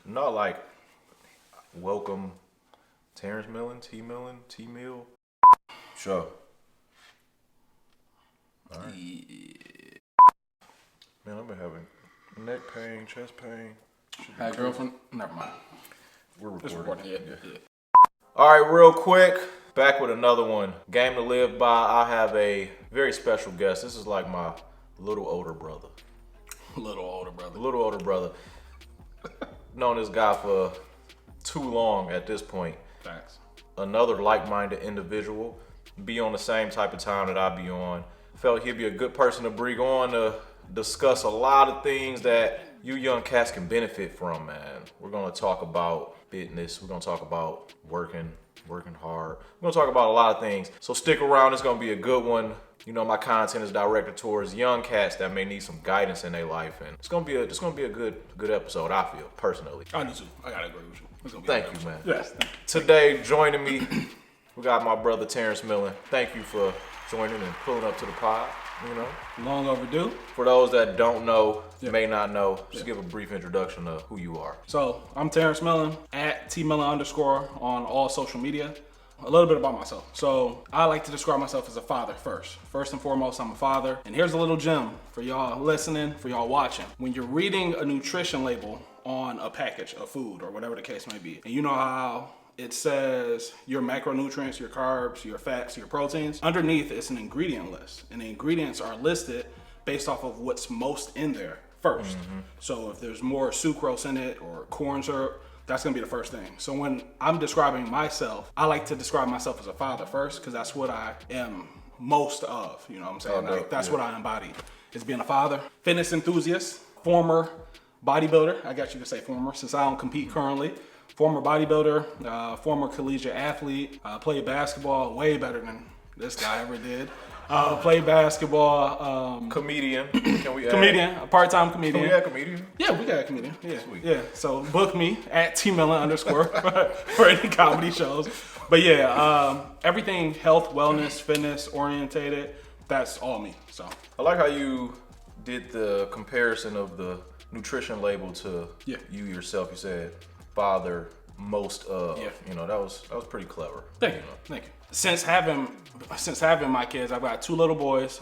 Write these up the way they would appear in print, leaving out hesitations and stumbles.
No, like, welcome T.Millen, T-Mill. Sure. All right. Yeah. Man, I've been having neck pain, chest pain. Had a girlfriend? Never mind. We're recording. Yeah. All right, real quick. Back with another one. Game to live by. I have a very special guest. This is like my little older brother. Little older brother. Known this guy for too long at this point. Facts. Another like-minded individual. Be on the same type of time that I be on. Felt he'd be a good person to bring on to discuss a lot of things that you young cats can benefit from, man. We're gonna talk about fitness. We're gonna talk about working hard. We're gonna talk about a lot of things. So stick around, it's gonna be a good one. You know, my content is directed towards young cats that may need some guidance in their life, and it's gonna be a good episode, I feel, personally. I do too. I gotta agree with you. It's gonna be Thank you, man. Yes. Thank you. Today, joining me, we got my brother T.Millen. Thank you for joining and pulling up to the pod, you know. Long overdue. For those that don't know, may not know, just give a brief introduction of who you are. So, I'm T.Millen, at T.Millen _ on all social media. A little bit about myself. So, I like to describe myself as a father first. First and foremost, I'm a father. And here's a little gem for y'all listening, for y'all watching. When you're reading a nutrition label on a package of food or whatever the case may be, and you know how it says your macronutrients, your carbs, your fats, your proteins, underneath it's an ingredient list. And the ingredients are listed based off of what's most in there first. So if there's more sucrose in it or corn syrup, that's gonna be the first thing. So when I'm describing myself, I like to describe myself as a father first, because that's what I am most of, you know what I'm saying? Like, that's what I embody, is being a father, fitness enthusiast, former bodybuilder. I guess you could say former, since I don't compete currently. Former bodybuilder, former collegiate athlete, played basketball way better than this guy ever did. Played basketball. Comedian. Can we add? Comedian, a part-time comedian. Can we add comedian? Yeah, we got a comedian. Yeah, Sweet. Yeah. So book me at T.Millen _ for any comedy shows. But yeah, everything health, wellness, fitness orientated. That's all me. So I like how you did the comparison of the nutrition label to you yourself. You said father most of. Yeah. You know, that was pretty clever. Thank you. Thank you. Since having my kids, I've got two little boys.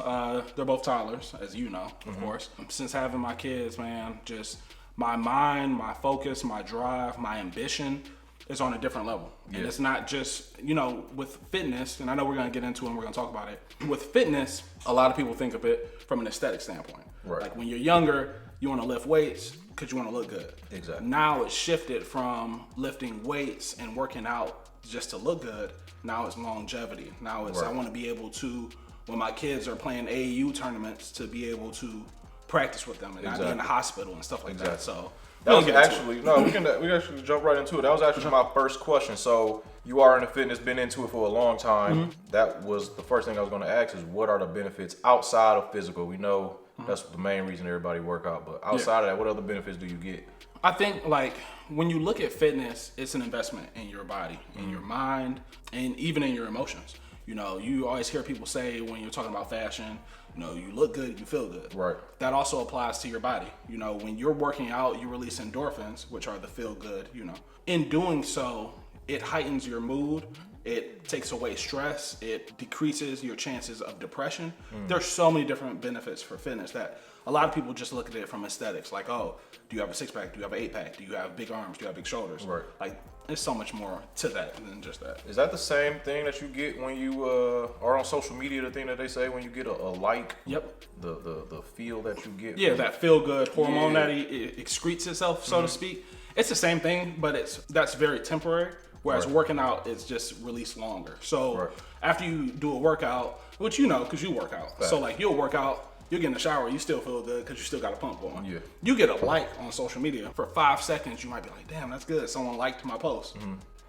They're both toddlers, as you know, of course. Since having my kids, man, just my mind, my focus, my drive, my ambition is on a different level. Yeah. And it's not just, you know, with fitness, and I know we're gonna get into it and we're gonna talk about it. With fitness, a lot of people think of it from an aesthetic standpoint. Right. Like when you're younger, you wanna lift weights because you wanna look good. Exactly. Now it's shifted from lifting weights and working out just to look good. Now it's longevity. Now it's I want to be able to, when my kids are playing AAU tournaments, to be able to practice with them and not be in the hospital and stuff like that. So that was actually we can actually jump right into it. That was actually my first question. So you are into fitness, been into it for a long time. That was the first thing I was going to ask is what are the benefits outside of physical? We know that's the main reason everybody work out, but outside of that, what other benefits do you get? I think, like, when you look at fitness, it's an investment in your body, in your mind, and even in your emotions. You know, you always hear people say when you're talking about fashion, you know, you look good, you feel good. Right. That also applies to your body. You know, when you're working out, you release endorphins, which are the feel good, you know. In doing so, it heightens your mood. It takes away stress. It decreases your chances of depression. There's so many different benefits for fitness that a lot of people just look at it from aesthetics. Like, oh, do you have a 6-pack? Do you have an 8-pack? Do you have big arms? Do you have big shoulders? Right. Like, there's so much more to that than just that. Is that the same thing that you get when you are on social media, the thing that they say when you get a like? Yep. The feel that you get? Yeah, that feel-good hormone that it excretes itself, so to speak. It's the same thing, but that's very temporary. Whereas working out is just released longer. So after you do a workout, which you know because you work out. So like you'll work out, you'll get in the shower, you still feel good because you still got a pump going. Yeah. You get a like on social media for 5 seconds, you might be like, damn, that's good. Someone liked my post.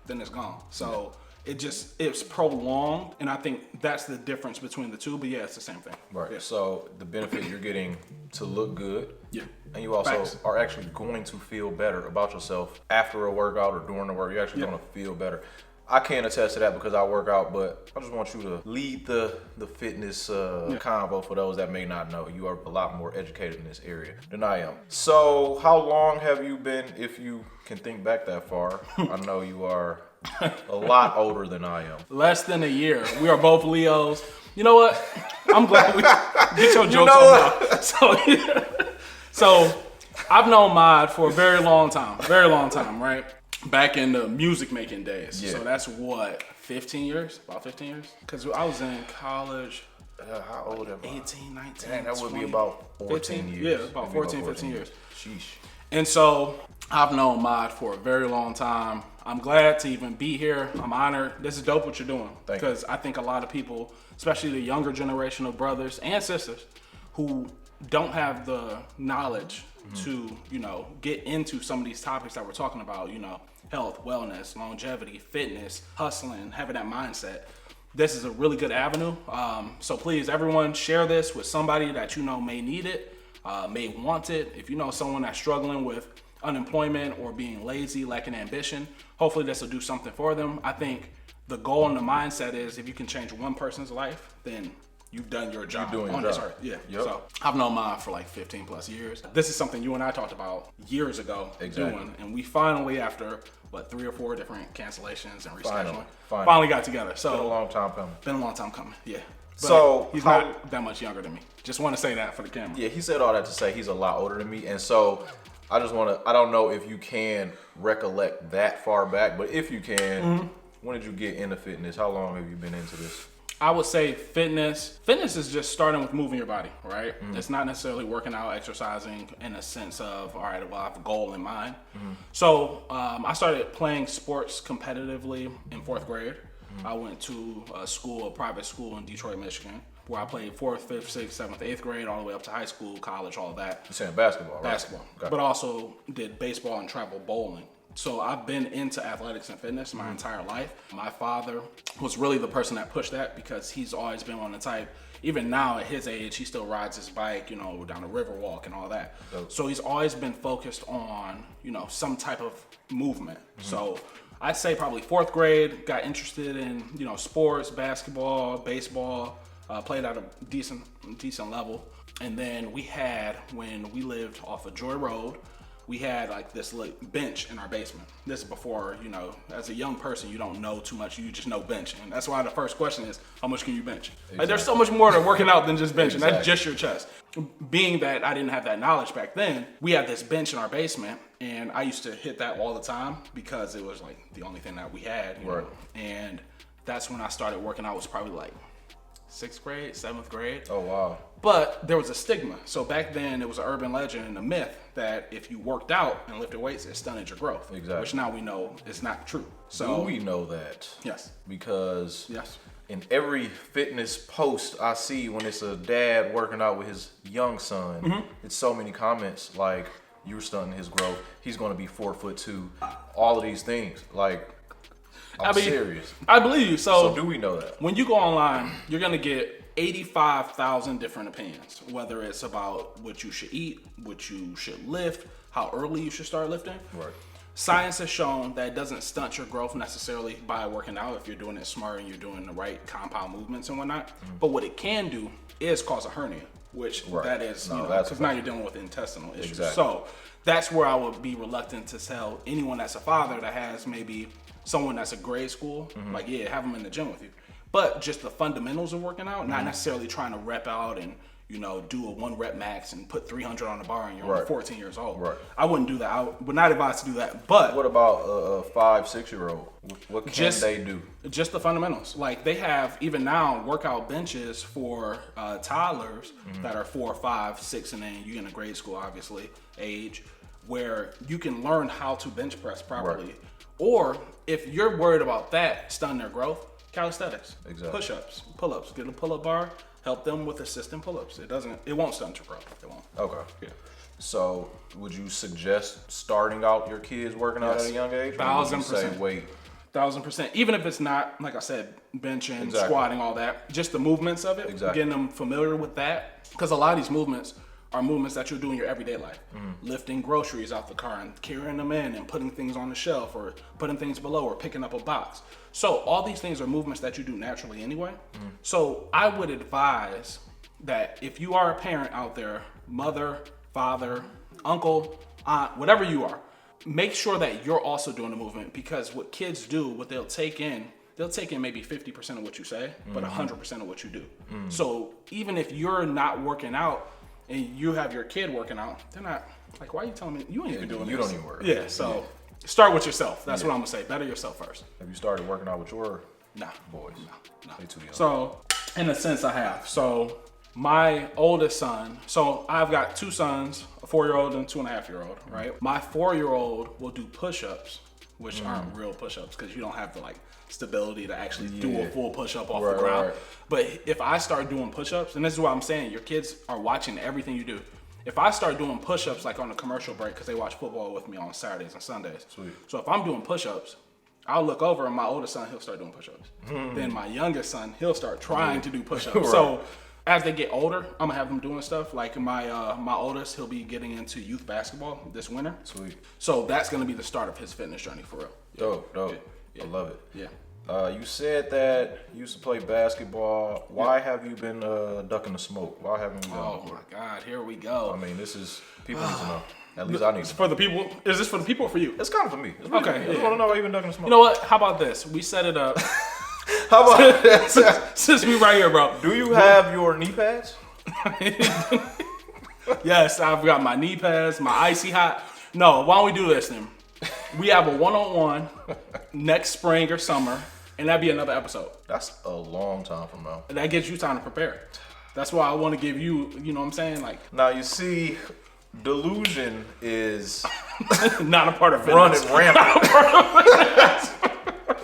Then it's gone. So it's prolonged, and I think that's the difference between the two. But yeah, it's the same thing. Right. Yeah. So the benefit you're getting to look good. Yeah. And you also are actually going to feel better about yourself after a workout or during the work. You're actually going to feel better. I can't attest to that because I work out, but I just want you to lead the fitness convo for those that may not know. You are a lot more educated in this area than I am. So how long have you been, if you can think back that far? I know you are a lot older than I am. Less than a year. We are both Leos. You know what? I'm glad we get your jokes on now. So I've known Mod for a very long time, right? Back in the music making days. Yeah. So that's what, 15 years? About 15 years? Because I was in college. How old am I? 18, 19, Dang, that 20, would be about 14 15? years. Yeah, about 14, 15 years. Sheesh. And so I've known Mod for a very long time. I'm glad to even be here. I'm honored. This is dope what you're doing. Because I think a lot of people, especially the younger generation of brothers and sisters who don't have the knowledge to, get into some of these topics that we're talking about, health, wellness, longevity, fitness, hustling, having that mindset. This is a really good avenue. So please, everyone, share this with somebody that may need it, may want it. If you know someone that's struggling with unemployment or being lazy, lacking ambition, hopefully this will do something for them. I think the goal and the mindset is if you can change one person's life, then you've done your job. You're doing on your this job. earth. Yeah. Yep. So I've known Mod for like 15 plus years. This is something you and I talked about years ago doing. And we finally, after 3 or 4 different cancellations and rescheduling, finally got together. So been a long time coming. Been a long time coming, yeah. But so he's not that much younger than me. Just want to say that for the camera. Yeah, he said all that to say he's a lot older than me. And so I don't know if you can recollect that far back, but if you can, when did you get into fitness? How long have you been into this? I would say fitness is just starting with moving your body, right? It's not necessarily working out, exercising in a sense of, all right, well, I have a goal in mind. So I started playing sports competitively in 4th grade. I went to a private school in Detroit, Michigan, where I played 4th, 5th, 6th, 7th, 8th grade, all the way up to high school, college, all that. You're saying basketball, right? Basketball. Okay. But also did baseball and travel bowling. So I've been into athletics and fitness my entire life. My father was really the person that pushed that because he's always been on the type, even now at his age, he still rides his bike, down the river walk and all that. So he's always been focused on, some type of movement. So I'd say probably 4th grade, got interested in, sports, basketball, baseball, played at a decent level. And then when we lived off of Joy Road, we had like this bench in our basement. This is before, as a young person, you don't know too much. You just know bench. And that's why the first question is, how much can you bench? Exactly. Like, there's so much more to working out than just benching. That's just your chest. Being that I didn't have that knowledge back then, we had this bench in our basement, and I used to hit that all the time because it was like the only thing that we had. You know? And that's when I started working out. It was probably like 6th grade, 7th grade. Oh, wow. But there was a stigma. So back then, it was an urban legend and a myth that if you worked out and lifted weights, it stunted your growth. Exactly. Which now we know is not true. So we know that. Yes. Because in every fitness post I see when it's a dad working out with his young son, it's so many comments like, you're stunting his growth. He's going to be 4'2". All of these things. Like, I'm serious. I believe you. So do we know that? When you go online, you're going to get 85,000 different opinions, whether it's about what you should eat, what you should lift, how early you should start lifting. Right. Science has shown that it doesn't stunt your growth necessarily by working out if you're doing it smart and you're doing the right compound movements and whatnot. But what it can do is cause a hernia, which that is, because now you're dealing with intestinal issues. Exactly. So that's where I would be reluctant to tell anyone that's a father that has maybe someone that's a grade school, like, have them in the gym with you. But just the fundamentals of working out, not necessarily trying to rep out and, do a 1 rep max and put 300 on the bar and you're only 14 years old. Right. I wouldn't do that. I would not advise to do that. But what about a 5-6-year-old? What can they do? Just the fundamentals. Like, they have, even now, workout benches for toddlers that are 4, 5, 6, and then you're in a grade school, obviously, age, where you can learn how to bench press properly. Right. Or if you're worried about that stunting their growth, calisthenics, push-ups, pull-ups, get a pull-up bar, help them with assistant pull-ups. It won't stunt your growth. It won't. Okay. Yeah. So would you suggest starting out your kids working out at a young age? 1,000%. Wait. 1,000%. Even if it's not, like I said, benching, squatting, all that, just the movements of it, getting them familiar with that. Because a lot of these movements are movements that you'll do in your everyday life. Lifting groceries out the car and carrying them in and putting things on the shelf or putting things below or picking up a box. So all these things are movements that you do naturally anyway. So I would advise that if you are a parent out there, mother, father, uncle, aunt, whatever you are, make sure that you're also doing the movement, because what kids do, what they'll take in maybe 50% of what you say, but 100% of what you do. So even if you're not working out and you have your kid working out, they're not like, why are you telling me you ain't even doing this? You don't even work. Yeah, so start with yourself. That's what I'm gonna say. Better yourself first. Have you started working out with your boys? No. They too young. So in a sense I have. So my oldest son, so I've got two sons, a 4-year-old and a 2.5-year-old, right? My 4-year-old will do push-ups, which aren't real push-ups because you don't have the like stability to actually do a full push-up off the ground. Right. But if I start doing push-ups, and this is what I'm saying, your kids are watching everything you do. If I start doing push-ups like on a commercial break, because they watch football with me on Saturdays and Sundays. Sweet. So if I'm doing push-ups, I'll look over and my oldest son, he'll start doing push-ups. Then my youngest son, he'll start trying to do push-ups. Right. So as they get older, I'm gonna have them doing stuff. Like my oldest, he'll be getting into youth basketball this winter. Sweet. So that's gonna be the start of his fitness journey for real. Dope. Yeah. I love it. Yeah. You said that you used to play basketball. Why have you been ducking the smoke? Why haven't you done Oh my God, here we go. I mean, this is, people need to know. At least I need to know. For the people, is this for the people or for you? It's kind of for me. It's really Okay. I just want to know why you've been ducking the smoke. You know what? How about this? We set it up. How about that? Since we right here, bro. Do you have your knee pads? Yes, I've got my knee pads, my icy hot. No, why don't we do this then? We have a one-on-one next spring or summer, and that'd be another episode. That's a long time from now. That gives you time to prepare. That's why I want to give you, you know what I'm saying? Like, now you see, Delusion is not a part of running fitness. rampant.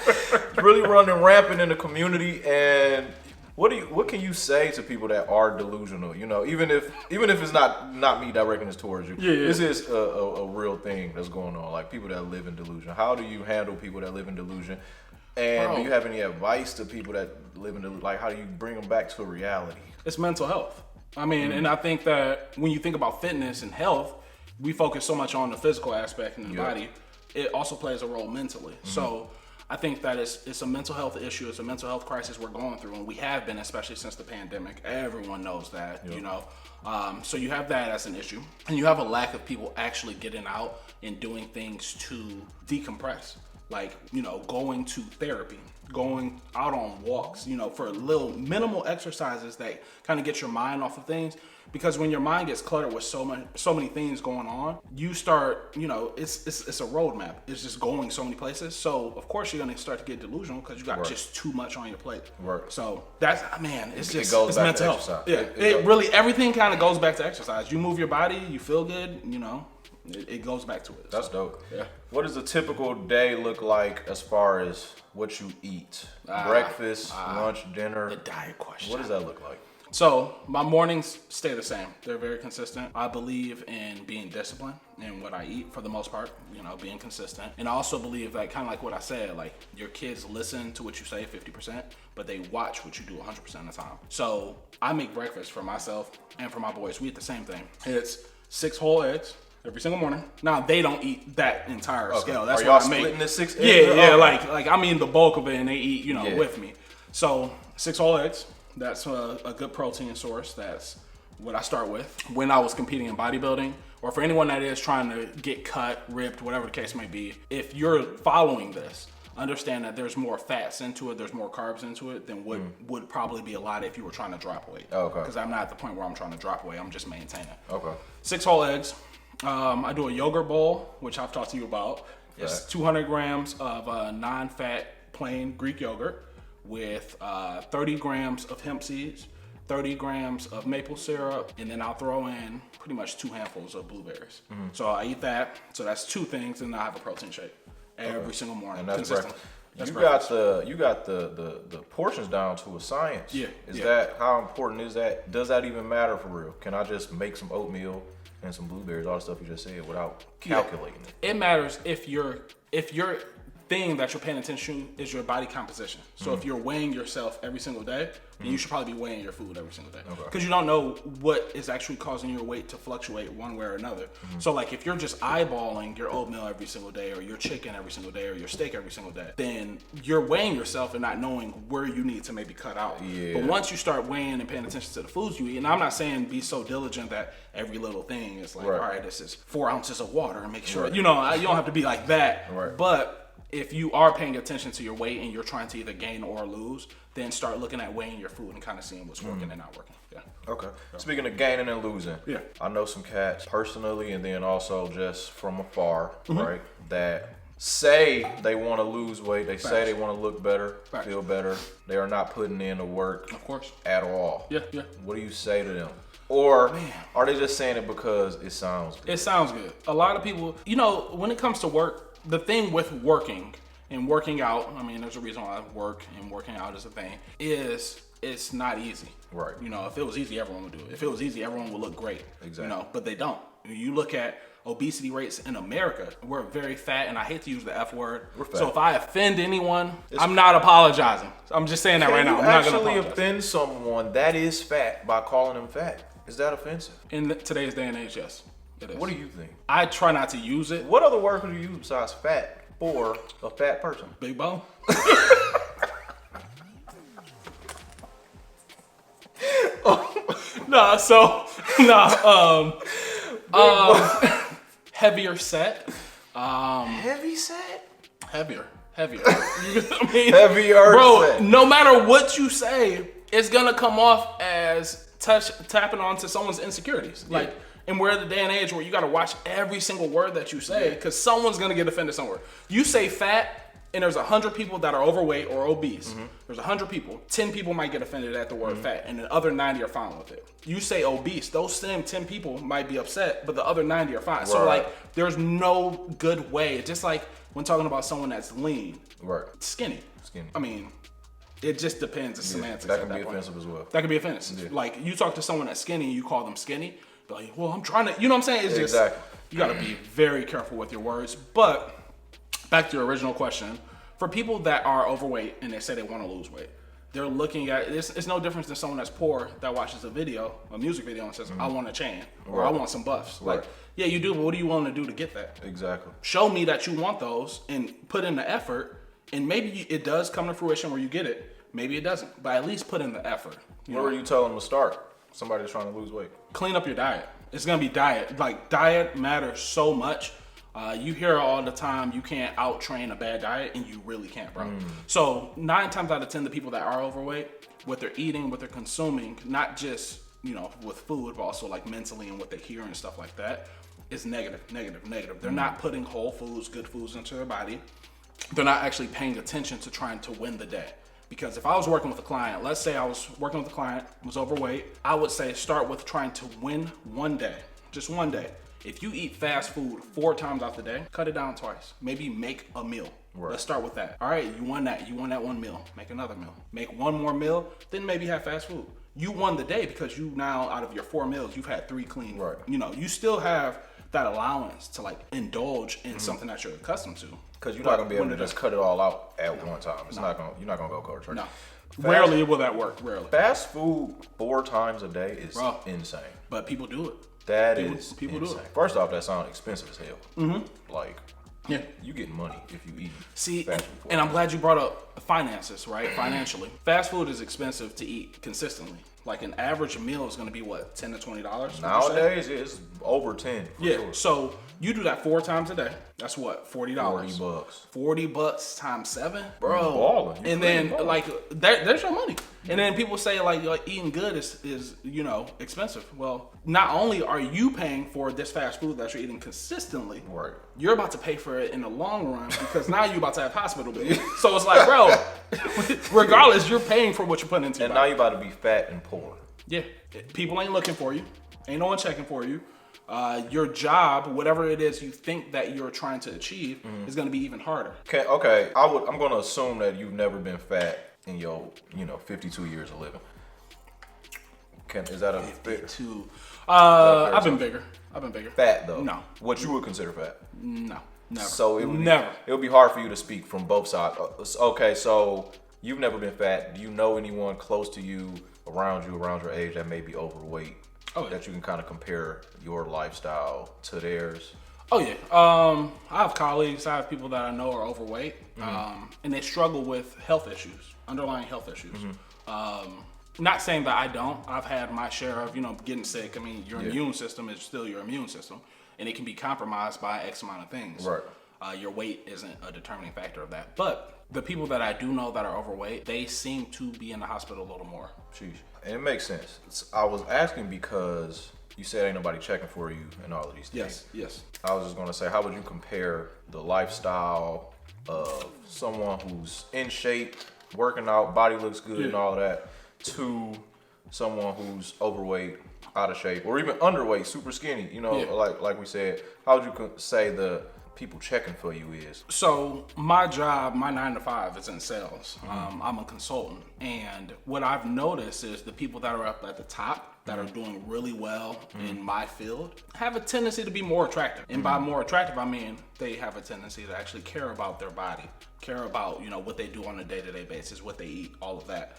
It's really running rampant in the community. And what can you say to people that are delusional? You know, even if it's not me directing this towards you, this is a real thing that's going on. Like people that live in delusion. How do you handle people that live in delusion? And do you have any advice to people that live in delusion? Like, how do you bring them back to reality? It's mental health. I mean, and I think that when you think about fitness and health, we focus so much on the physical aspect in the body. It also plays a role mentally. So I think that it's a mental health issue. It's a mental health crisis we're going through, and we have been, especially since the pandemic. Everyone knows that, you know. So you have that as an issue, and you have a lack of people actually getting out and doing things to decompress. Like, you know, going to therapy, going out on walks, you know, for little minimal exercises that kind of get your mind off of things. Because when your mind gets cluttered with so many things going on, you start, you know, it's a roadmap. It's just going so many places. So of course you're gonna start to get delusional because you got just too much on your plate. So that's, man, it's mental health. Yeah, it really, everything kind of goes back to exercise. You move your body, you feel good, you know. It goes back to it. That's dope. Yeah. What does a typical day look like as far as what you eat? Breakfast, lunch, dinner? The diet question. What does that look like? So my mornings stay the same. They're very consistent. I believe in being disciplined in what I eat for the most part, you know, being consistent. And I also believe that, kind of like what I said, like your kids listen to what you say 50%, but they watch what you do 100% of the time. So I make breakfast for myself and for my boys. We eat the same thing. It's 6 whole eggs every single morning. Now they don't eat that entire scale. That's y'all what I make. splitting the 6 eggs? Yeah, like I mean the bulk of it, and they eat, you know, with me. So 6 whole eggs. That's a good protein source. That's what I start with. When I was competing in bodybuilding, or for anyone that is trying to get cut, ripped, whatever the case may be, if you're following this, understand that there's more fats into it, there's more carbs into it than would probably be a lot if you were trying to drop weight. Okay. Because I'm not at the point where I'm trying to drop weight. I'm just maintaining. Okay. 6 whole eggs. I do a yogurt bowl, which I've talked to you about. It's 200 grams of non-fat plain Greek yogurt with 30 grams of hemp seeds, 30 grams of maple syrup, and then I'll throw in pretty much 2 handfuls of blueberries. So I eat that. So that's 2 things, and I have a protein shake every single morning. And that's consistently. You got the portions down to a science. Yeah. That, how important is that? Does that even matter for real? Can I just make some oatmeal and some blueberries, all the stuff you just said, without calculating it? It matters if you're thing that you're paying attention to is your body composition. So if you're weighing yourself every single day, then you should probably be weighing your food every single day. Because you don't know what is actually causing your weight to fluctuate one way or another. So like if you're just eyeballing your oatmeal every single day, or your chicken every single day, or your steak every single day, then you're weighing yourself and not knowing where you need to maybe cut out. But once you start weighing and paying attention to the foods you eat, and I'm not saying be so diligent that every little thing is like, all right, this is 4 ounces of water, and make sure, you know, you don't have to be like that. But if you are paying attention to your weight and you're trying to either gain or lose, then start looking at weighing your food and kind of seeing what's working and not working. Okay. Speaking of gaining and losing, Yeah. I know some cats personally and then also just from afar, right, that say they want to lose weight, they say they want to look better, feel better. They are not putting in the work, Of course. at all. Yeah. What do you say to them? Or are they just saying it because it sounds good? It sounds good. A lot of people, you know, when it comes to work, the thing with working and working out, I mean, there's a reason why work and working out is a thing, is it's not easy. Right. You know, if it was easy, everyone would do it. If it was easy, everyone would look great. Exactly. You know, but they don't. You look at obesity rates in America, we're very fat, and I hate to use the F word. So if I offend anyone, I'm not apologizing. I'm just saying that right now. I'm not going to actually apologize. offend someone that is fat by calling them fat. Is that offensive? In today's day and age, yes, it is. What do you think? I try not to use it. What other word could you use besides fat for a fat person? Big bone. Heavier set. Heavy set? Heavier. I mean, Heavier bro, set. no matter what you say, it's gonna come off as tapping onto someone's insecurities. Like, and we're in the day and age where you gotta watch every single word that you say, because someone's gonna get offended somewhere. You say fat, and there's 100 people that are overweight or obese. There's 100 people. 10 people might get offended at the word fat, and the other 90 are fine with it. You say obese, those same 10 people might be upset, but the other 90 are fine. So like, there's no good way. It's just like when talking about someone that's lean, skinny. I mean, it just depends. It's semantics. That can be offensive as well. That can be offensive. Like, you talk to someone that's skinny, you call them skinny, they're like, well, I'm trying to, you know what I'm saying? It's just, you gotta be very careful with your words. But back to your original question, for people that are overweight and they say they want to lose weight, they're looking at it's no difference than someone that's poor that watches a music video, and says, I want a chain or I want some buffs. Like, yeah, you do, but what are you willing to do to get that? Exactly. Show me that you want those and put in the effort, and maybe it does come to fruition where you get it. Maybe it doesn't, but at least put in the effort. Where are you telling them to start? Somebody that's trying to lose weight. Clean up your diet. It's gonna be diet. Like, diet matters so much. You hear all the time, you can't out-train a bad diet, and you really can't, bro. So 9 times out of 10, the people that are overweight, what they're eating, what they're consuming, not just, you know, with food, but also like mentally and what they hear and stuff like that, is negative. They're not putting whole foods, good foods into their body. They're not actually paying attention to trying to win the day. Because if I was working with a client, let's say I was working with a client, was overweight, I would say start with trying to win one day, just one day. If you eat fast food 4 times out the day, cut it down twice. Maybe make a meal. Let's start with that. All right, you won that. You won that one meal. Make another meal. Make one more meal, then maybe have fast food. You won the day because you now, out of your 4 meals, you've had 3 clean. You know, you still have that allowance to like indulge in something that you're accustomed to. Because you're not gonna be able to just cut it all out at one time. You're not gonna go cold turkey. No. Rarely will that work. Rarely. Fast food 4 times a day is insane. But people do it. People do it. First off, that sounds expensive as hell. Like, yeah, you get money if you eat. See, fast food. and I'm glad you brought up finances, right? Financially, fast food is expensive to eat consistently. Like, an average meal is going to be what, $10 to $20 nowadays? It's over 10. Sure. So you do that 4 times a day. That's what, $40. $40. $40 times 7, bro. Balling. And then like there's your money. And then people say like eating good is you know, expensive. Well, not only are you paying for this fast food that you're eating consistently, you're about to pay for it in the long run, because now you're about to have hospital bills. So it's like, bro, regardless, you're paying for what you're putting into. And now you're about to be fat and poor. Yeah, people ain't looking for you. Ain't no one checking for you. Your job, whatever it is you think that you're trying to achieve, is going to be even harder. Okay. I'm going to assume that you've never been fat in your, 52 years of living. Is that a 52? I've been bigger. Fat though? No. What you would consider fat? No. Never. So it would be hard for you to speak from both sides. Okay, so you've never been fat. Do you know anyone close to you, around your age, that may be overweight? That you can kind of compare your lifestyle to theirs? Oh yeah. I have colleagues, I have people that I know are overweight, and they struggle with health issues, underlying health issues. Not saying that I don't. I've had my share of, getting sick. I mean, your immune system is still your immune system, and it can be compromised by X amount of things. Right. Your weight isn't a determining factor of that. But the people that I do know that are overweight, they seem to be in the hospital a little more. Sheesh. And it makes sense. I was asking because you said ain't nobody checking for you and all of these things. Yes. I was just going to say, how would you compare the lifestyle of someone who's in shape, working out, body looks good and all of that, to someone who's overweight, out of shape, or even underweight, super skinny? Like we said, how would you say the people checking for you is? So my job, my 9 to 5 is in sales. I'm a consultant, and what I've noticed is the people that are up at the top that are doing really well in my field have a tendency to be more attractive. And by more attractive, I mean they have a tendency to actually care about their body, care about what they do on a day-to-day basis, what they eat, all of that.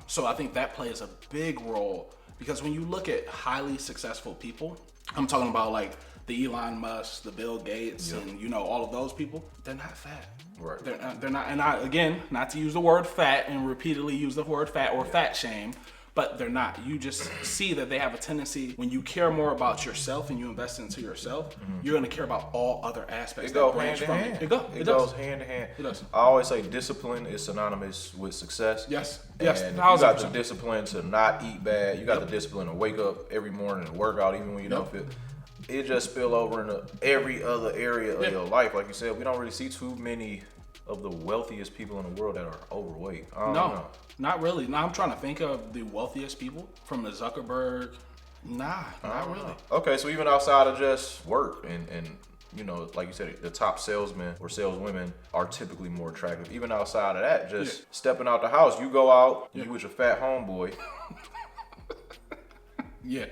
So I think that plays a big role, because when you look at highly successful people, I'm talking about like the Elon Musk, the Bill Gates, and all of those people, they're not fat. Right. They're not. And again, not to use the word fat and repeatedly use the word fat or fat shame, but they're not. You just see that they have a tendency, when you care more about yourself and you invest into yourself, you're gonna care about all other aspects. It goes hand in hand. It goes hand in hand. It does. I always say discipline is synonymous with success. Yes. And you got the discipline to not eat bad. You got the discipline to wake up every morning and work out even when you don't feel. It just spill over into every other area of your life. Like you said, we don't really see too many of the wealthiest people in the world that are overweight. I don't know. Not really. Now I'm trying to think of the wealthiest people from the Zuckerberg. Not really. Okay, so even outside of just work and like you said, the top salesmen or saleswomen are typically more attractive. Even outside of that, just stepping out the house, you go out, you with your fat homeboy. Yeah.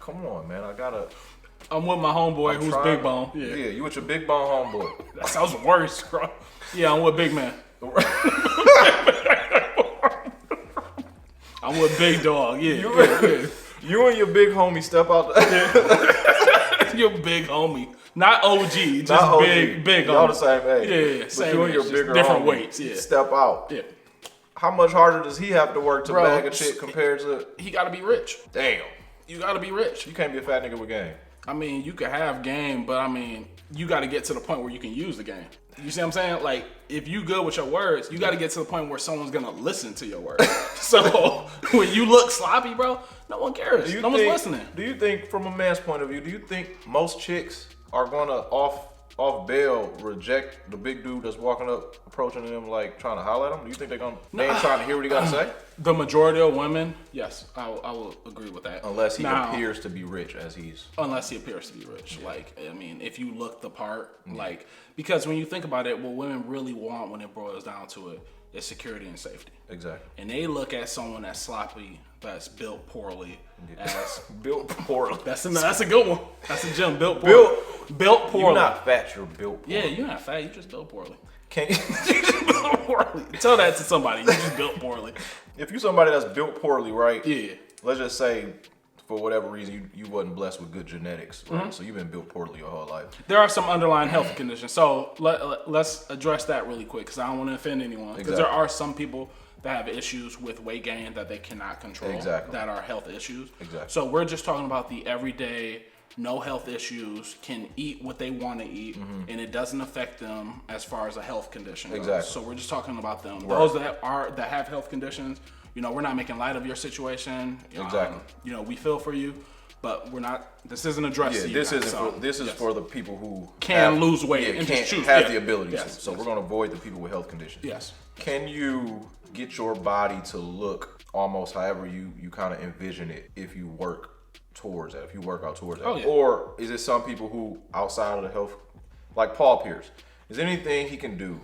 Come on, man. I'm with my homeboy who's big bone. Yeah, you with your big bone homeboy. That sounds worse, bro. Yeah, I'm with big man. I'm with big dog. Yeah. You and your big homie step out. Your big homie, not OG, just not OG. big. Y'all the same age. Yeah, but same you and your age, bigger different homie weights. Yeah, step out. Yeah. How much harder does he have to work to bag a chick compared to? He got to be rich. Damn. You got to be rich. You can't be a fat nigga with game. I mean, you can have game, but I mean, you got to get to the point where you can use the game. You see what I'm saying? Like, if you good with your words, you got to get to the point where someone's gonna listen to your words. So when you look sloppy, bro, no one cares. No one's listening. Do you think, from a man's point of view, do you think most chicks are gonna off bail reject the big dude that's walking up, approaching them, like trying to holler at them? Do you think they ain't trying to hear what he got to say? The majority of women, yes, I will agree with that. Unless he appears to be rich, Unless he appears to be rich. Yeah. Like, I mean, if you look the part, like, because when you think about it, what women really want when it boils down to it is security and safety. Exactly. And they look at someone that's sloppy, that's built poorly, as built poorly. That's a good one. That's a gem. Built poorly. Built poorly. You're not fat. You're built poorly. Yeah, you're not fat. You just built poorly. You just built poorly. Tell that to somebody. You just built poorly. If you're somebody that's built poorly, right? Yeah. Let's just say, for whatever reason, you wasn't blessed with good genetics, right? So you've been built poorly your whole life. There are some underlying health conditions. So let's address that really quick, because I don't want to offend anyone. Because there are some people that have issues with weight gain that they cannot control. Exactly. That are health issues. Exactly. So we're just talking about the everyday, no health issues, can eat what they want to eat, and it doesn't affect them as far as a health condition goes. Exactly. So we're just talking about them. Right. Those that have health conditions, we're not making light of your situation. Exactly. We feel for you, but we're not. This isn't addressed. Yeah, this is for the people who can lose weight and can't just choose. Have the ability to. So we're going to avoid the people with health conditions. Yes. Can you get your body to look almost however you kind of envision it if you work towards that, if you work out towards that? Oh, yeah. Or is it some people who, outside of the health, like Paul Pierce, is there anything he can do?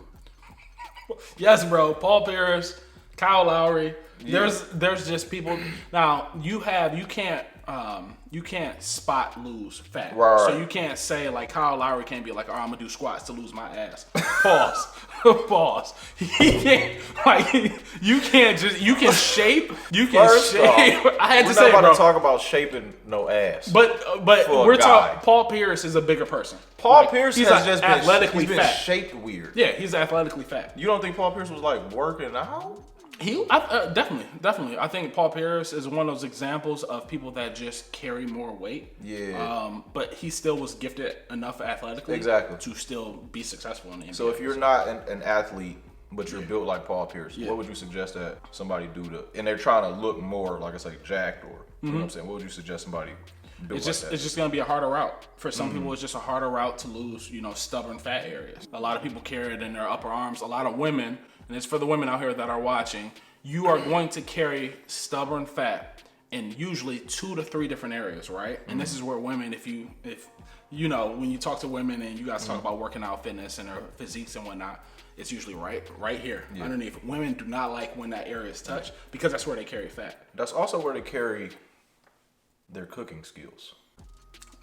Yes, bro. Paul Pierce, Kyle Lowry. Yeah. There's just people. Now you can't you can't spot lose fat. Right. So you can't say like Kyle Lowry can't be like, oh, I'm gonna do squats to lose my ass. Pause. Pause. He can't you can shape. You can First shape. off, I had to we're say, not about bro. to talk about shaping no ass. But for a we're guy. talking. Paul Pierce is a bigger person. Paul Pierce he's has just been athletically been fat. shaped weird. Yeah, he's athletically fat. You don't think Paul Pierce was like working out? Definitely. I think Paul Pierce is one of those examples of people that just carry more weight. Yeah. But he still was gifted enough athletically to still be successful in the NBA. So if you're not an athlete, but you're built like Paul Pierce, what would you suggest that somebody do to? And they're trying to look more, like I say, jacked, or you know what I'm saying? What would you suggest somebody built It's just gonna be a harder route. For some people, it's just a harder route to lose, stubborn fat areas. A lot of people carry it in their upper arms. A lot of women, and it's for the women out here that are watching, you are going to carry stubborn fat in usually 2 to 3 different areas, right? And this is where women, if when you talk to women and you guys talk about working out, fitness, and their physiques and whatnot, it's usually right here underneath. Women do not like when that area is touched because that's where they carry fat. That's also where they carry their cooking skills.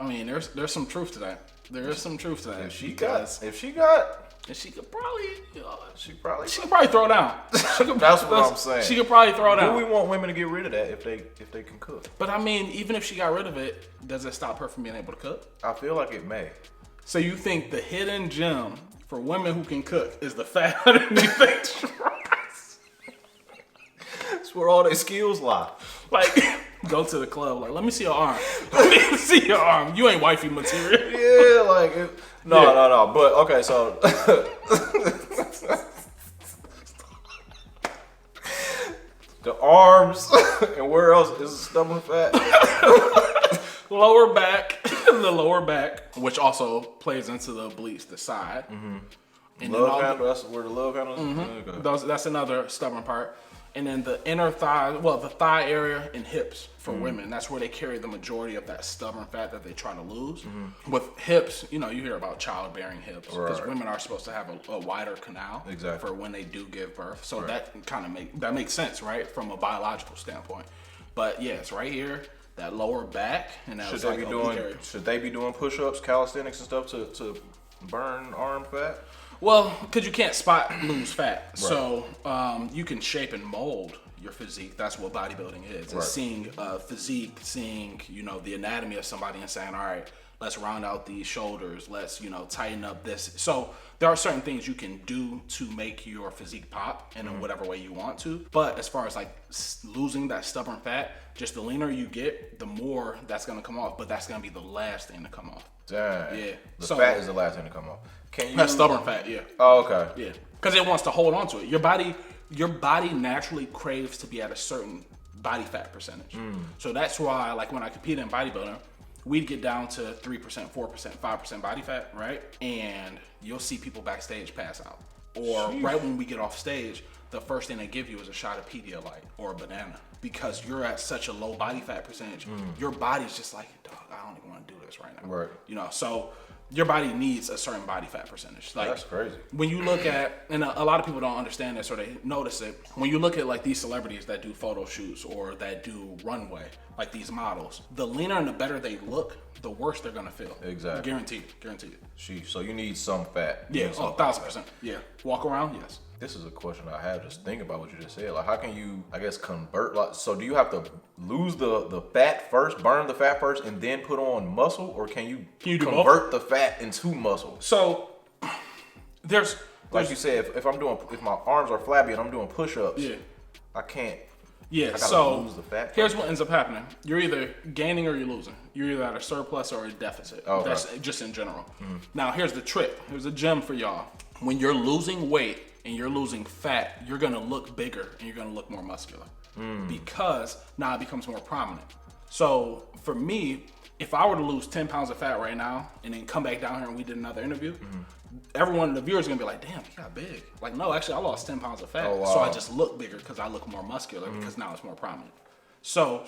I mean, there's some truth to that. There is some truth to that. If she could probably throw down. That's what I'm saying. She could probably throw down. Do we want women to get rid of that if they can cook? But I mean, even if she got rid of it, does it stop her from being able to cook? I feel like it may. So you think the hidden gem for women who can cook is the fat underneath their dress? That's where all their skills lie. Like, go to the club, like, let me see your arm. Let me see your arm. You ain't wifey material. Yeah, like, no. But, okay, so. The arms, and where else is stubborn fat? Lower back, the lower back, which also plays into the obliques, the side. And love handle, that's where the love handle is? Okay. That's another stubborn part. And then the inner thigh, the thigh area and hips for women, that's where they carry the majority of that stubborn fat that they try to lose. With hips, you hear about childbearing hips because women are supposed to have a wider canal for when they do give birth. So that kind of makes sense, right, from a biological standpoint. But yeah, it's right here, that lower back, and that should they be doing push-ups, calisthenics, and stuff to burn arm fat? Well, because you can't lose fat. Right. So you can shape and mold your physique. That's what bodybuilding is. It's seeing physique, seeing, the anatomy of somebody and saying, all right, let's round out these shoulders. Let's, tighten up this. So there are certain things you can do to make your physique pop in whatever way you want to. But as far as like losing that stubborn fat, just the leaner you get, the more that's going to come off. But that's going to be the last thing to come off. Dang. Yeah. The fat is the last thing to come off. That's stubborn fat, yeah. Oh, okay. Yeah. Because it wants to hold on to it. Your body naturally craves to be at a certain body fat percentage. So that's why, like, when I competed in bodybuilding, we'd get down to 3%, 4%, 5% body fat, right? And you'll see people backstage pass out. Or right when we get off stage, the first thing they give you is a shot of Pedialyte or a banana. Because you're at such a low body fat percentage, your body's just like, dog, I don't even want to do this right now. Right. So your body needs a certain body fat percentage. Like, that's crazy. When you look at, and a lot of people don't understand this or they notice it, when you look at like these celebrities that do photo shoots or that do runway, like these models, the leaner and the better they look, the worse they're gonna feel. Exactly. Guaranteed. So you need some fat. Yeah, 1,000%. Yeah. Walk around, yes. This is a question I have. Just think about what you just said. Like, how can you, I guess, convert? Like, so do you have to lose the fat first, burn the fat first, and then put on muscle, or can you convert the fat into muscle? So there's like you said, if my arms are flabby and I'm doing push-ups, I can't. Yeah, so lose the fat here's what ends up happening. You're either gaining or you're losing. You're either at a surplus or a deficit. Okay. That's just in general. Now, here's the trick. Here's a gem for y'all. When you're losing weight and you're losing fat, you're going to look bigger and you're going to look more muscular because now it becomes more prominent. So for me, if I were to lose 10 pounds of fat right now and then come back down here and we did another interview, everyone, the viewers are gonna be like, damn, he got big. Like, no, actually I lost 10 pounds of fat. Oh, wow. So I just look bigger because I look more muscular because now it's more prominent. So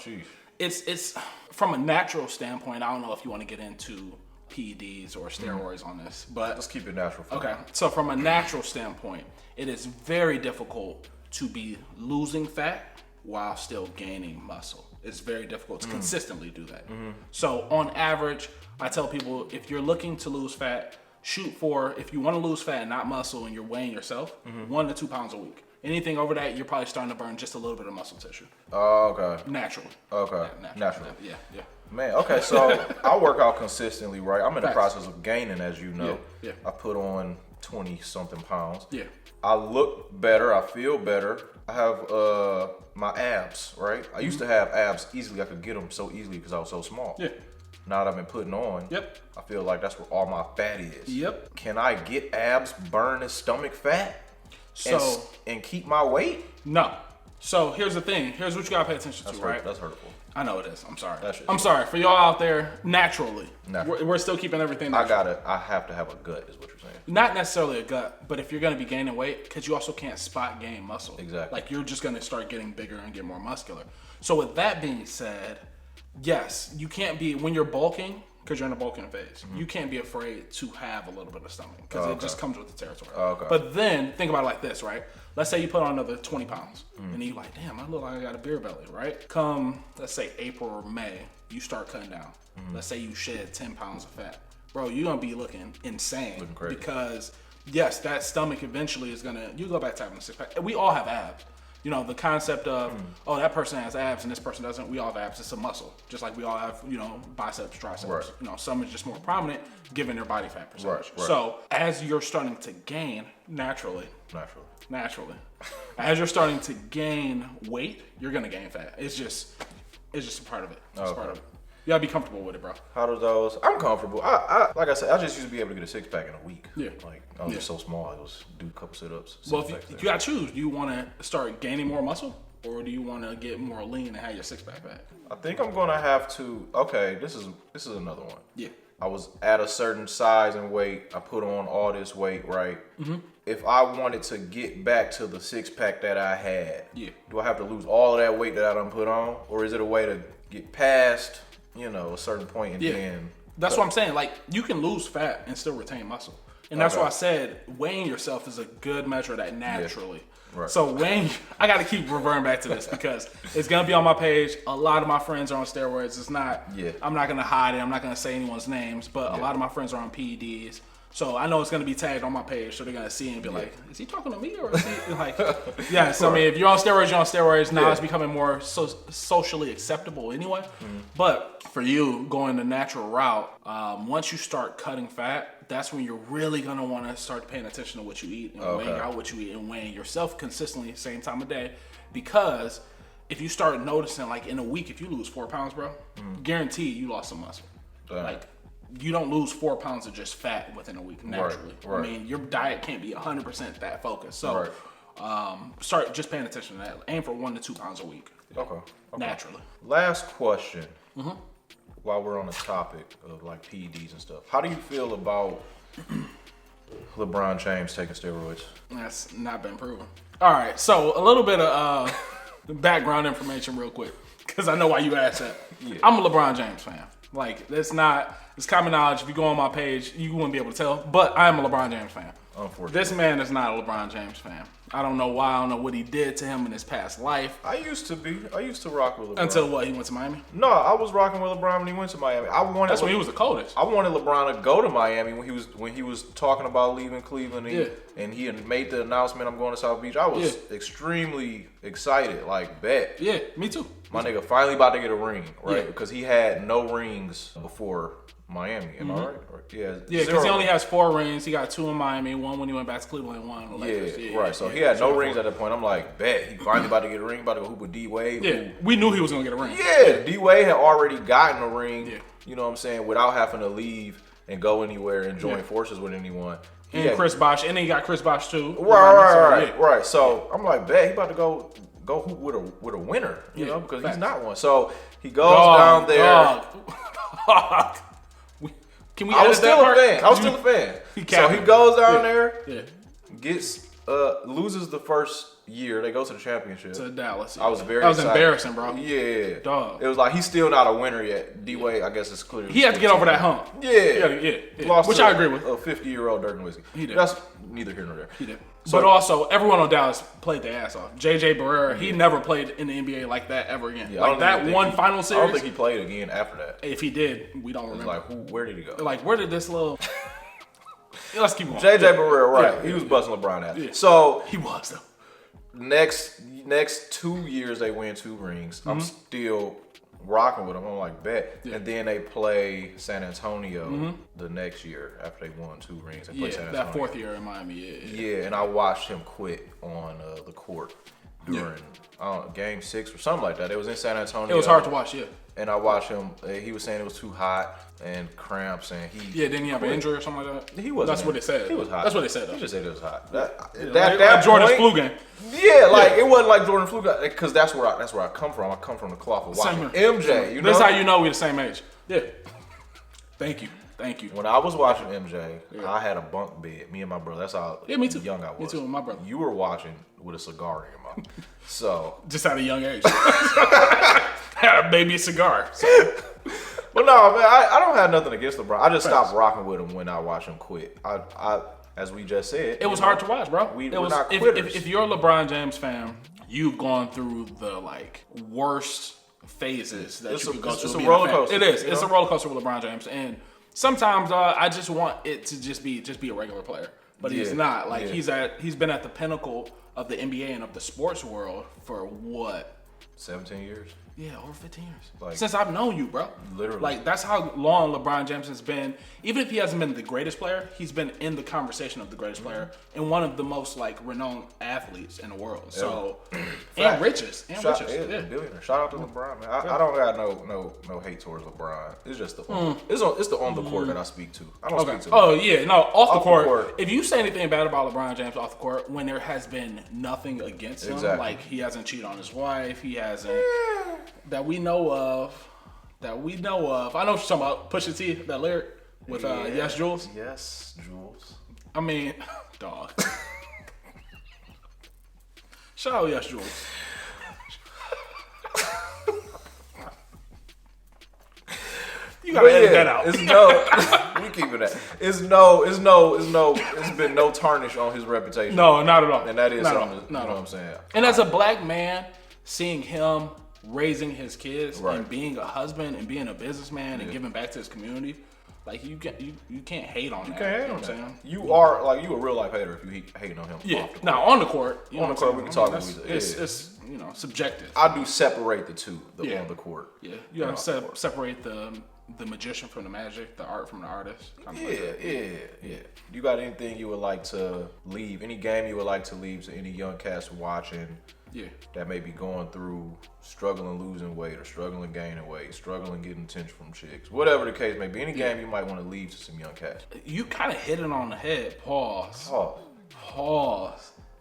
it's from a natural standpoint, I don't know if you want to get into PEDs or steroids on this, but let's keep it natural. Okay, so from a natural standpoint, it is very difficult to be losing fat while still gaining muscle. it's very difficult to consistently do that. So on average, I tell people, if you're looking to lose fat, shoot for, if you want to lose fat and not muscle and you're weighing yourself, 1 to 2 pounds a week. Anything over that, you're probably starting to burn just a little bit of muscle tissue. Oh, okay. Naturally. Okay. Naturally. Yeah. Man, okay, so I work out consistently, right? I'm in the Facts. process of gaining, as you know. Yeah. I put on 20-something pounds. Yeah. I look better. I feel better. I have my abs, right? I used to have abs easily. I could get them so easily because I was so small. Yeah. Now that I've been putting on, Yep. I feel like that's where all my fat is. Yep. Can I get abs, burn this stomach fat, So and keep my weight? no. So here's the thing. Here's what you gotta pay attention to, right? That's hurtful. I know it is. I'm sorry. That shit- I'm sorry for y'all out there. Naturally, Naturally. We're still keeping everything natural. I have to have a gut, is what you're saying. Not necessarily a gut, but if you're gonna be gaining weight, because you also can't spot gain muscle. Exactly. Like you're just gonna start getting bigger and get more muscular. So with that being said, yes, you can't be, when you're bulking, because you're in a bulking phase, you can't be afraid to have a little bit of stomach because it just comes with the territory. Okay. But then think about it like this, right? Let's say you put on another 20 pounds and you're like, damn, I look like I got a beer belly, right? Come, let's say April or May, you start cutting down. Let's say you shed 10 pounds of fat. Bro, you're going to be looking insane. Looking crazy. Because, yes, that stomach eventually is going to, you go back to having a six pack. We all have abs. You know, the concept of, oh, that person has abs and this person doesn't. We all have abs. It's a muscle. Just like we all have, you know, biceps, triceps. Right. You know, some is just more prominent given their body fat percentage. Right. So as you're starting to gain naturally, as you're starting to gain weight, you're going to gain fat. It's just a part of it. It's part of it. You gotta be comfortable with it, bro. How do those? I'm comfortable. I like I said, I just used to be able to get a 6-pack in a week. Yeah. Like I was just so small, I just do a couple sit-ups. Well, if you gotta choose, do you want to start gaining more muscle, or do you want to get more lean and have your 6-pack back? I think I'm gonna have to. Okay, this is another one. Yeah. I was at a certain size and weight. I put on all this weight, right? If I wanted to get back to the 6-pack that I had, do I have to lose all of that weight that I done put on, or is it a way to get past, you know, a certain point and then? That's what I'm saying. Like, you can lose fat and still retain muscle. And that's why I said weighing yourself is a good measure of that naturally. Right. So weighing, I got to keep reverting back to this because it's going to be on my page. A lot of my friends are on steroids. It's not, I'm not going to hide it. I'm not going to say anyone's names, but a lot of my friends are on PEDs. So I know it's going to be tagged on my page, so they're going to see it and be like, is he talking to me or is he like, yeah. So I mean, if you're on steroids, you're on steroids. Now it's becoming more socially acceptable anyway. But for you going the natural route, once you start cutting fat, that's when you're really going to want to start paying attention to what you eat and weighing out what you eat and weighing yourself consistently same time of day. Because if you start noticing, like in a week, if you lose 4 pounds, bro, guaranteed you lost some muscle. Like, you don't lose 4 pounds of just fat within a week naturally. Right. I mean, your diet can't be 100% that focused. So start just paying attention to that. Aim for 1 to 2 pounds a week. Okay. Naturally. Last question. While we're on the topic of like PEDs and stuff, how do you feel about LeBron James taking steroids? That's not been proven. All right, so a little bit of background information real quick, because I know why you asked that. I'm a LeBron James fan. Like, it's common knowledge. If you go on my page, you wouldn't be able to tell, but I am a LeBron James fan. Unfortunately. This man is not a LeBron James fan. I don't know why. I don't know what he did to him in his past life. I used to be. I used to rock with LeBron. Until what? He went to Miami? No, I was rocking with LeBron when he went to Miami. That's when he was the coldest. I wanted LeBron to go to Miami when he was talking about leaving Cleveland and he had made the announcement, I'm going to South Beach. I was extremely excited, like, bet. Yeah, me too. My nigga finally about to get a ring, right? Because he had no rings before Miami. Am I right? Yeah, because he only has 4 rings. He got 2 in Miami, 1 when he went back to Cleveland, and 1 in the Lakers. Right. So he had no rings at that point. I'm like, bet. He finally about to get a ring, about to go hoop with D-Wade. Yeah, we knew he was going to get a ring. Yeah, D-Wade had already gotten a ring, you know what I'm saying, without having to leave and go anywhere and join forces with anyone. And Chris Bosh, and then he got Chris Bosh too. Right. So I'm like, bet, he about to go hoop with a winner, you know, because he's not one. So he goes down there. Can we I was still a fan. So he goes down there, gets loses the first year. They go to the championship. To Dallas. I was very That was excited. embarrassing, bro. Yeah. Dog. It was like he's still not a winner yet. D-Wade, I guess, is clear. He had to get over that hump. Yeah. Lost which I agree with. A 50-year-old Dirk Nowitzki. He did. That's neither here nor there. He did. So, but also, everyone on Dallas played their ass off. J.J. Barrera, he never played in the NBA like that ever again. Yeah, like that one final series. I don't think he played again after that. If he did, we don't remember. Like, where did he go? Like, where did this little... Let's keep going. J.J. Barrera, right. He was busting LeBron out. Yeah. So... He was, though. Next 2 years, they win 2 rings. I'm still rocking with them. I'm like, bet. Yeah. And then they play San Antonio the next year after they won 2 rings. They play San Antonio. That 4th year in Miami. Yeah, and I watched him quit on the court during Game 6 or something like that. It was in San Antonio. It was hard to watch, yeah. And I watched him. He was saying it was too hot and cramps, and he didn't he have an injury or something like that? He wasn't. That's what they said. He was hot. That's what they said. Though. He just said it was hot. That Jordan's flu game. Yeah, like it wasn't like Jordan flu game because that's where I come from. I come from the cloth of watching MJ. You know, that's how you know we're the same age. Yeah. Thank you. When I was watching MJ, I had a bunk bed. Me and my brother. That's how me too. young I was. Me too, with my brother. You were watching with a cigar in your mouth. So just at a young age. Had a baby cigar. So. Well, no, man, I don't have nothing against LeBron. I just stopped rocking with him when I watched him quit. I as we just said, it was hard to watch, bro. We're not quitters. If you're a LeBron James fan, you've gone through the worst phases that you could go through. It's a roller coaster. It is. It's a roller coaster with LeBron James, and sometimes I just want it to just be a regular player, but he's not. Like he's been at the pinnacle of the NBA and of the sports world for what? 17 years? Yeah, over 15 years. Since I've known you, bro. Literally. Like, that's how long LeBron James has been. Even if he hasn't been the greatest player, he's been in the conversation of the greatest player and one of the most, renowned athletes in the world. So, and richest. And richest. Yeah, billionaire. Shout out to LeBron, man. I don't got no hate towards LeBron. It's just it's the on the court that I speak to. I don't speak to him. Oh, yeah. No, off the court. If you say anything bad about LeBron James off the court, when there has been nothing against him, like he hasn't cheated on his wife, he hasn't... That we know of. I know what you're talking about. Pusha T, that lyric with Yes Jules. Yes, Jules. I mean, dog. Shout out Yes Jules. You gotta edit that out. It's no. We keep it that. It's been no tarnish on his reputation. No, not at all. And that is not something. You know what I'm saying. And as a black man, seeing him raising his kids right. and being a husband and being a businessman and giving back to his community, you can't hate on that. You can't hate on that. Saying? You are you a real life hater if you hating on him. Yeah. Now on the court, on the court we can talk. It's subjective. I do separate the two. On the court. Yeah, you gotta separate the magician from the magic, the art from the artist. Yeah. You got anything you would like to leave? Any game you would like to leave to any young cats watching? Yeah. That may be going through struggling losing weight or struggling gaining weight, struggling getting attention from chicks, whatever the case may be. Any game you might want to leave to some young cats. You kind of hit it on the head. Pause.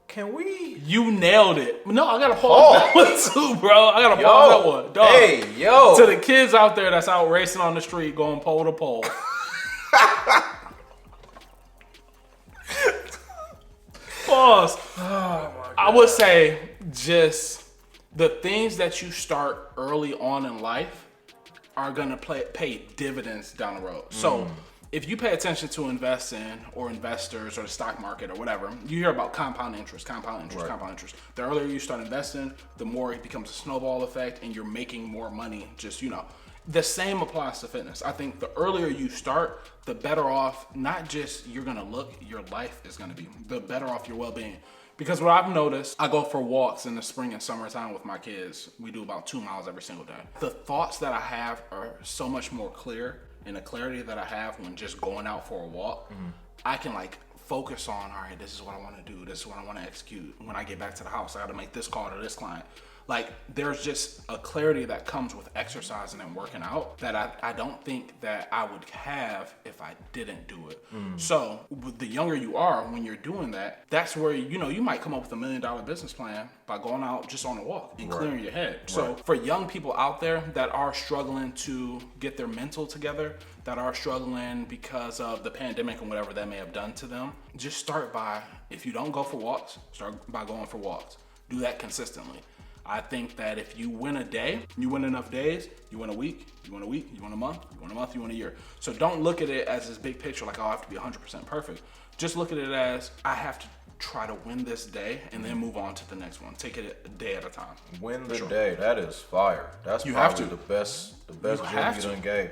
Can we? You nailed it. No, I gotta pause that one too, bro. I gotta pause that one. Dog. Hey, yo. To the kids out there that's out racing on the street going pole to pole. Pause. Oh my God. I would say just the things that you start early on in life are gonna pay dividends down the road. So if you pay attention to investing or investors or the stock market or whatever, you hear about compound interest. The earlier you start investing, the more it becomes a snowball effect and you're making more money. The same applies to fitness. I think the earlier you start, the better off, not just you're gonna look, your life is gonna be, the better off your well-being. Because what I've noticed, I go for walks in the spring and summertime with my kids. We do about 2 miles every single day. The thoughts that I have are so much more clear, and the clarity that I have when just going out for a walk, I can focus on, all right, this is what I want to do. This is what I want to execute. When I get back to the house, I got to make this call to this client. Like, there's just a clarity that comes with exercising and working out that I don't think that I would have if I didn't do it. So the younger you are when you're doing that, that's where, you know, you might come up with $1 million business plan by going out just on a walk and clearing your head. So for young people out there that are struggling to get their mental together, that are struggling because of the pandemic and whatever that may have done to them, just start by, if you don't go for walks, start by going for walks. Do that consistently. I think that if you win a day, you win enough days, you win a week, you win a week, you win a month, you win a month, you win a year. So don't look at it as this big picture like, oh, I have to be 100% perfect. Just look at it as, I have to try to win this day and then move on to the next one. Take it a day at a time. Win the day. That is fire. That's probably the best gym you done gave.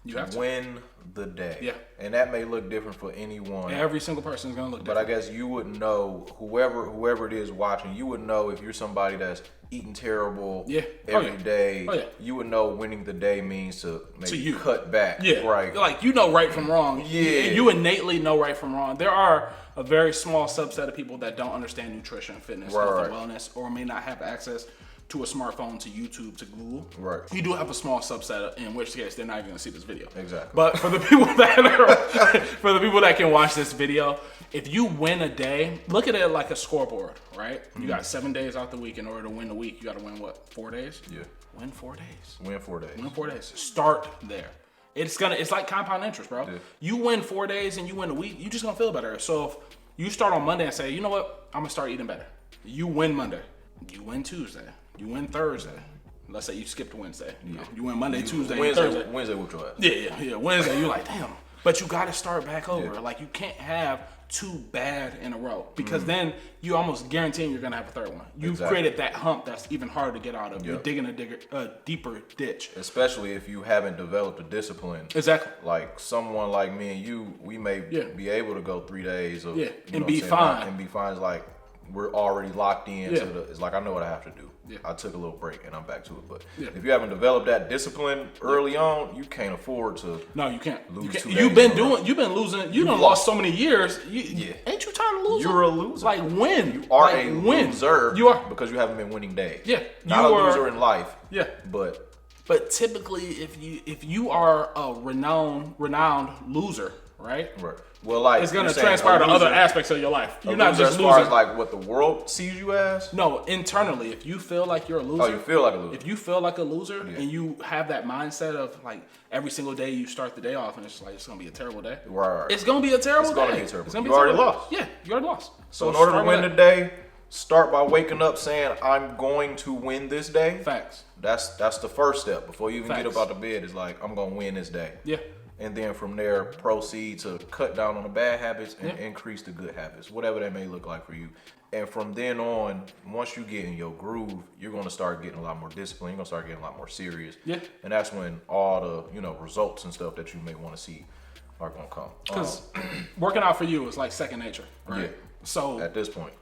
You have to win the day. Yeah. And that may look different for anyone. Every single person is gonna look different. But I guess you would know, whoever it is watching, you would know if you're somebody that's eating terrible every day. Oh, yeah. You would know winning the day means to maybe cut back. Yeah. Right. Like, you know right from wrong. Yeah. You innately know right from wrong. There are a very small subset of people that don't understand nutrition, fitness, health, and wellness, or may not have access to a smartphone, to YouTube, to Google. Right. You do have a small subset, in which case they're not even gonna see this video. Exactly. But for the people that can watch this video, if you win a day, look at it like a scoreboard, right? You got 7 days out the week. In order to win the week, you gotta win what, 4 days? Yeah. Win 4 days. Win 4 days. Win 4 days. Start there. It's like compound interest, bro. Yeah. You win 4 days and you win a week, you just gonna feel better. So if you start on Monday and say, you know what, I'm gonna start eating better. You win Monday. You win Tuesday. You win Thursday. Let's say you skipped Wednesday. You win Monday, Tuesday, and Thursday. Wednesday whooped your ass. Yeah. Wednesday, you're like, damn. But you got to start back over. Yeah. Like, you can't have 2 bad in a row, because then you almost guaranteeing you're going to have a third one. You've created that hump that's even harder to get out of. You're digging a deeper ditch. Especially if you haven't developed a discipline. Exactly. Like someone like me and you, we may be able to go 3 days of, and be fine. And be fine. It's like we're already locked in. It's like, I know what I have to do. Yeah. I took a little break and I'm back to it. But if you haven't developed that discipline early on, you can't afford to. No, you can't. Lose You've been losing. You done lost so many years. Ain't you tired of losing? You're a loser. Like, win. You are a loser. You are, because you haven't been winning days. Yeah. Not a loser in life. Yeah. But typically, if you are a renowned loser, right? Well, like, it's gonna transpire to other aspects of your life. You're not just as losing. far as like what the world sees you as. No, internally, if you feel like you're a loser. Oh, you feel like a loser. If you feel like a loser and you have that mindset of like every single day you start the day off and it's like it's gonna be a terrible day. Right. It's gonna be a terrible day. It's gonna be terrible. You already lost. Yeah, you already lost. So in order to win the day, start by waking up saying, I'm going to win this day. Facts. That's the first step. Before you even get up out of bed, it's like, I'm gonna win this day. Yeah. And then from there, proceed to cut down on the bad habits and increase the good habits, whatever that may look like for you. And from then on, once you get in your groove, you're going to start getting a lot more discipline. You're going to start getting a lot more serious. Yeah. And that's when all the, results and stuff that you may want to see are going to come. Because working out for you is like second nature, right? Yeah. So at this point,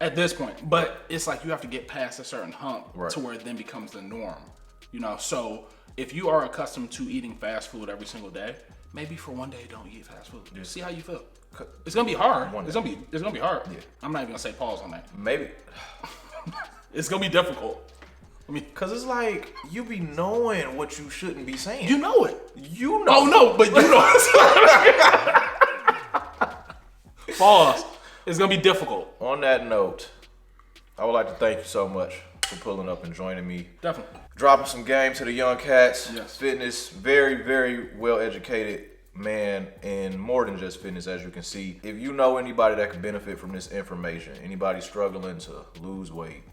but it's like you have to get past a certain hump to where it then becomes the norm. So if you are accustomed to eating fast food every single day, maybe for one day don't eat fast food. Just see how you feel. It's gonna be hard. It's gonna be hard. Yeah. I'm not even gonna say pause on that. Maybe. It's gonna be difficult. Cause it's like you be knowing what you shouldn't be saying. You know it. You know. Oh no, but you know. Pause. It's gonna be difficult. On that note, I would like to thank you so much for pulling up and joining me. Definitely. Dropping some game to the young cats. Yes. Fitness, very, very well educated man, and more than just fitness, as you can see. If you know anybody that could benefit from this information, anybody struggling to lose weight,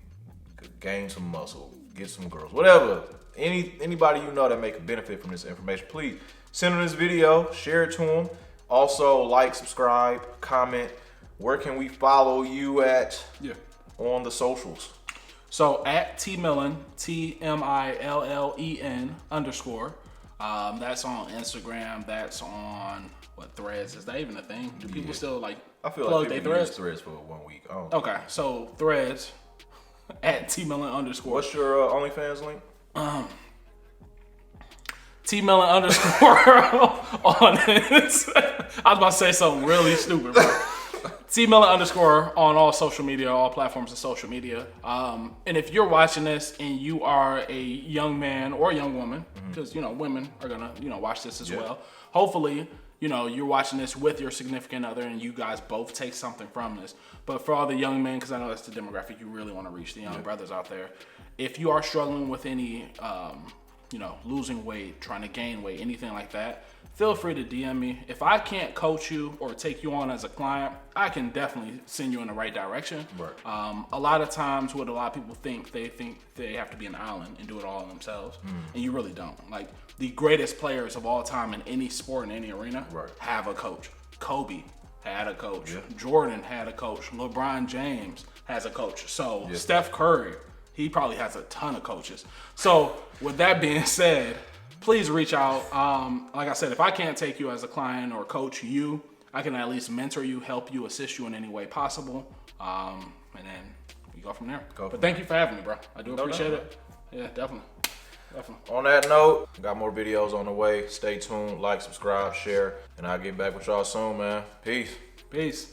gain some muscle, get some girls, whatever, anybody you know that may benefit from this information, please send them this video, share it to them. Also, like, subscribe, comment. Where can we follow you at on the socials? So at T.Millen, T-M-I-L-L-E-N _. That's on Instagram. That's on Threads? Is that even a thing? Do people still like? I feel like people use Threads for 1 week. Okay, so Threads at T.Millen _. What's your OnlyFans link? T.Millen _ on it. I was about to say something really stupid, bro. T.Millen underscore on all social media, all platforms of social media. And if you're watching this and you are a young man or a young woman, because, women are going to, watch this as well. Hopefully, you're watching this with your significant other and you guys both take something from this. But for all the young men, because I know that's the demographic you really want to reach, the young brothers out there. If you are struggling with any, losing weight, trying to gain weight, anything like that, feel free to DM me. If I can't coach you or take you on as a client, I can definitely send you in the right direction. Right. A lot of times what a lot of people think they have to be an island and do it all themselves. And you really don't. Like the greatest players of all time in any sport, in any arena, have a coach. Kobe had a coach. Jordan had a coach. LeBron James has a coach. So Steph Curry, he probably has a ton of coaches. So with that being said, please reach out. Like I said, if I can't take you as a client or coach you, I can at least mentor you, help you, assist you in any way possible. And then we go from there. But thank you for having me, bro. I do appreciate it. Yeah, definitely. On that note, got more videos on the way. Stay tuned, like, subscribe, share, and I'll get back with y'all soon, man. Peace.